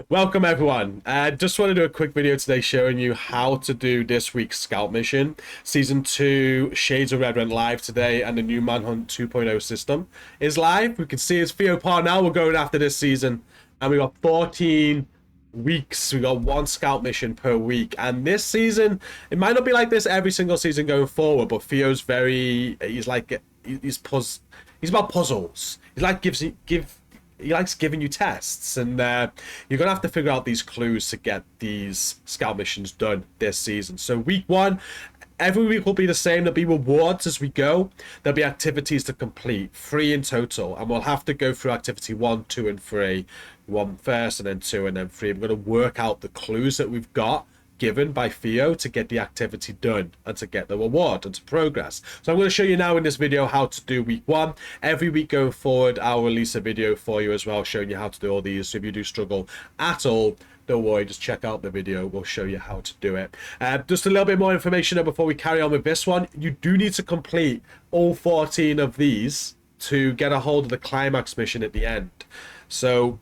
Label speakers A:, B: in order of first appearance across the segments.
A: Welcome everyone. Just want to do a quick video today showing you how to do this week's scout mission. Season 2 Shades of Red went live today and the new Manhunt 2.0 system is live. We can see it's Theo Par now. We're going after this season and we got 14 weeks. We got one scout mission per week, and this season it might not be like this every single season going forward, but Theo's he's about puzzles. He likes giving you tests, and you're gonna have to figure out these clues to get these scout missions done this season. So week 1, every week will be the same. There'll be rewards as we go. There'll be activities to complete, 3 in total, and we'll have to go through activity 1, 2, and 3. 1 first, and then 2, and then 3. We're going to work out the clues that we've got given by Theo to get the activity done and to get the reward and to progress. So I'm going to show you now in this video how to do week 1. Every week going forward, I'll release a video for you as well showing you how to do all these. So if you do struggle at all, don't worry, just check out the video. We'll show you how to do it. Just a little bit more information before we carry on with this one. You do need to complete all 14 of these to get a hold of the climax mission at the end. So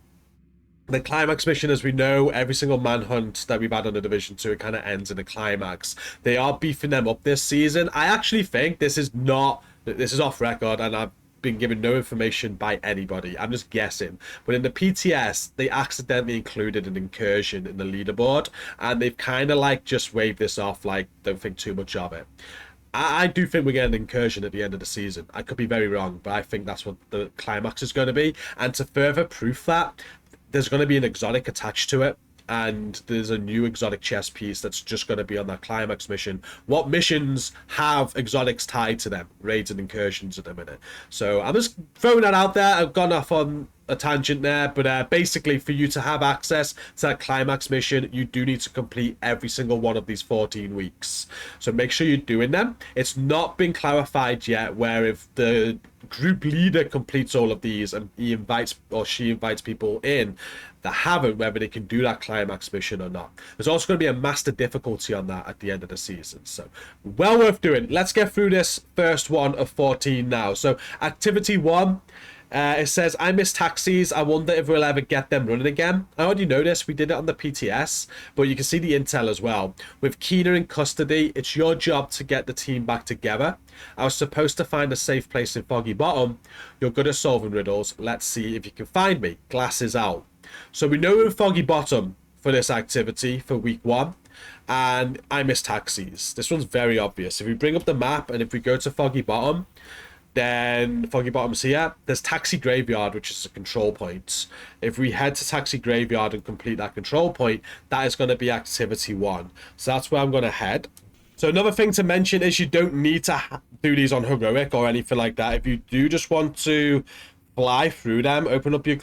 A: the climax mission, as we know, every single manhunt that we've had on the Division 2, it kind of ends in a climax. They are beefing them up this season. I actually think this is off record, and I've been given no information by anybody. I'm just guessing. But in the PTS, they accidentally included an incursion in the leaderboard, and they've kind of like just waved this off, like, don't think too much of it. I do think we're getting an incursion at the end of the season. I could be very wrong, but I think that's what the climax is going to be. And to further proof that, there's going to be an exotic attached to it, and there's a new exotic chest piece that's just going to be on that climax mission. What missions have exotics tied to them? Raids and incursions at the minute. So I'm just throwing that out there. I've gone off on a tangent there, but basically for you to have access to that climax mission, you do need to complete every single one of these 14 weeks. So make sure you're doing them. It's not been clarified yet where if the group leader completes all of these and he invites or she invites people in that haven't, whether they can do that climax mission or not. There's also going to be a master difficulty on that at the end of the season, so well worth doing. Let's get through this first one of 14 now. So activity 1, it says, I miss taxis. I wonder if we'll ever get them running again. I already know this. We did it on the PTS, but you can see the intel as well. With Keener in custody, it's your job to get the team back together. I was supposed to find a safe place in Foggy Bottom. You're good at solving riddles. Let's see if you can find me. Glasses out. So we know we're in Foggy Bottom for this activity for week 1. And I miss taxis. This one's very obvious. If we bring up the map and if we go to Foggy Bottom, then Foggy Bottom's here. There's Taxi Graveyard, which is a control point. If we head to Taxi Graveyard and complete that control point, that is going to be activity 1. So that's where I'm going to head. So another thing to mention is you don't need to do these on heroic or anything like that. If you do just want to fly through them, open up your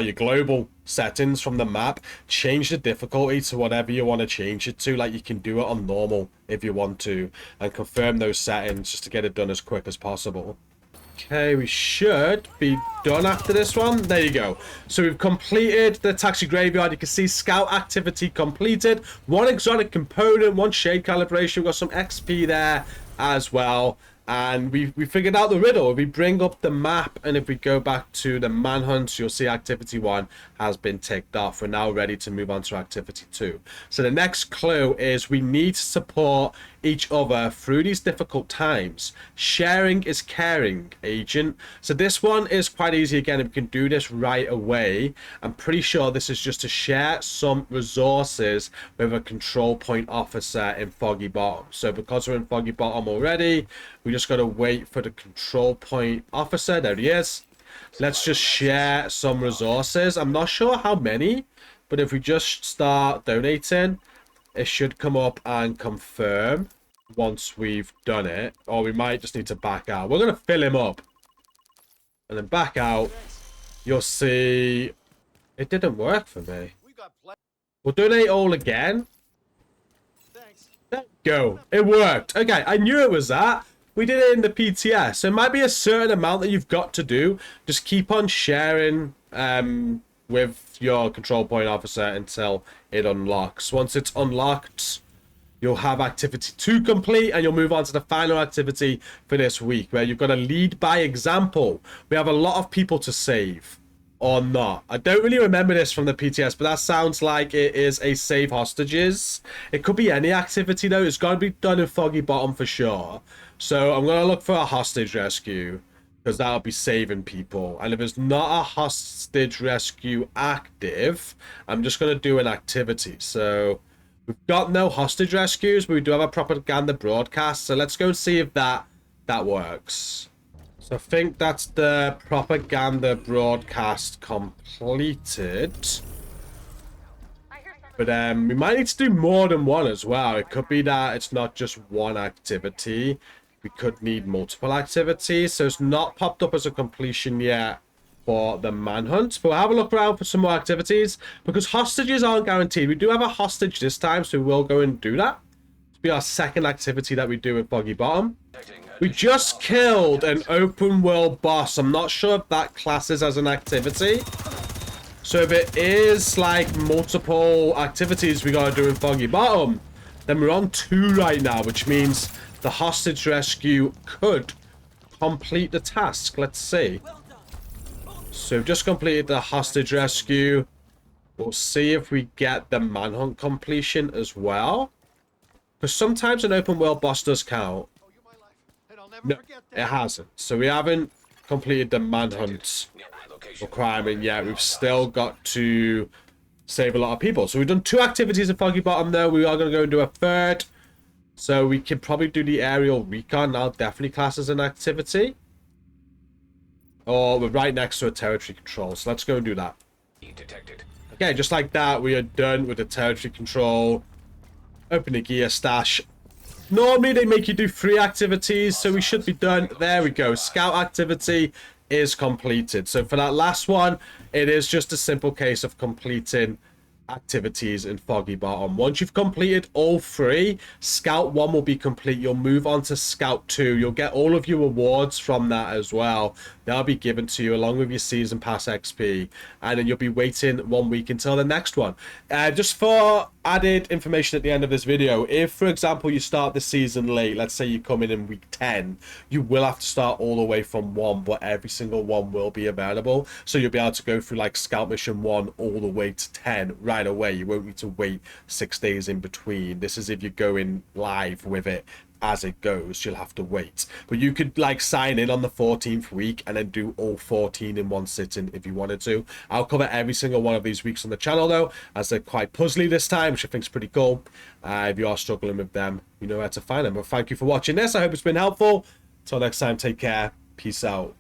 A: your global settings from the map, change the difficulty to whatever you want to change it to. Like, you can do it on normal if you want to, and confirm those settings just to get it done as quick as possible. Okay, we should be done after this one. There you go. So we've completed the Taxi Graveyard. You can see scout activity completed. 1 exotic component, 1 shade calibration. We've got some XP there as well. And we figured out the riddle. If we bring up the map and if we go back to the manhunt, you'll see activity 1 has been ticked off. We're now ready to move on to activity 2. So the next clue is we need to support each other through these difficult times. Sharing is caring, agent. So this one is quite easy again. If we can do this right away, I'm pretty sure this is just to share some resources with a control point officer in Foggy Bottom. So because we're in Foggy Bottom already, we just got to wait for the control point officer. There he is. Let's just share some resources. I'm not sure how many, but if we just start donating, it should come up and confirm once we've done it. Or we might just need to back out. We're going to fill him up and then back out. You'll see it didn't work for me. We'll donate all again. There we go. It worked. Okay, I knew it was that. We did it in the PTS. So it might be a certain amount that you've got to do. Just keep on sharing with your control point officer until it unlocks. Once it's unlocked, you'll have activity 2 complete, and you'll move on to the final activity for this week, where you've got to lead by example. We have a lot of people to save. or not. I don't really remember this from the PTS, but that sounds like it is a save hostages. It could be any activity though. It's got to be done in Foggy Bottom for sure. So I'm going to look for a hostage rescue because that'll be saving people. And if it's not a hostage rescue active, I'm just going to do an activity. So we've got no hostage rescues, but we do have a propaganda broadcast. So let's go and see if that works. So I think that's the propaganda broadcast completed. But we might need to do more than one as well. It could be that it's not just one activity. We could need multiple activities. So it's not popped up as a completion yet for the manhunt. But we'll have a look around for some more activities. Because hostages aren't guaranteed. We do have a hostage this time, so we will go and do that. It'll be our second activity that we do in Foggy Bottom. We just killed an open world boss. I'm not sure if that classes as an activity. So if it is like multiple activities we gotta do in Foggy Bottom, then we're on 2 right now, which means the hostage rescue could complete the task. Let's see. So we've just completed the hostage rescue. We'll see if we get the manhunt completion as well. Because sometimes an open world boss does count. No, it hasn't. So we haven't completed the manhunt requirement yet. We've still got to save a lot of people. So we've done 2 activities in Foggy Bottom though. We are going to go and do a third. So we can probably do the aerial recon. Now definitely class as an activity. Or we're right next to a territory control. So let's go and do that. Okay, just like that, we are done with the territory control. Open the gear stash. Normally they make you do 3 activities, so we should be done. There we go. Scout activity is completed. So for that last one, it is just a simple case of completing activities in Foggy Bottom. Once you've completed all 3, Scout 1 will be complete. You'll move on to Scout 2. You'll get all of your rewards from that as well. They'll be given to you along with your Season Pass XP. And then you'll be waiting 1 week until the next one. Just for added information at the end of this video, if, for example, you start the season late, let's say you come in week 10, you will have to start all the way from 1, but every single one will be available. So you'll be able to go through like Scout Mission 1 all the way to 10 right away. You won't need to wait 6 days in between. This is if you're going live with it. As it goes, you'll have to wait, but you could like sign in on the 14th week and then do all 14 in one sitting if you wanted to. I'll cover every single one of these weeks on the channel though, as they're quite puzzly this time, which I think is pretty cool. If you are struggling with them, you know where to find them. But thank you for watching this. I hope it's been helpful. Till next time, take care. Peace out.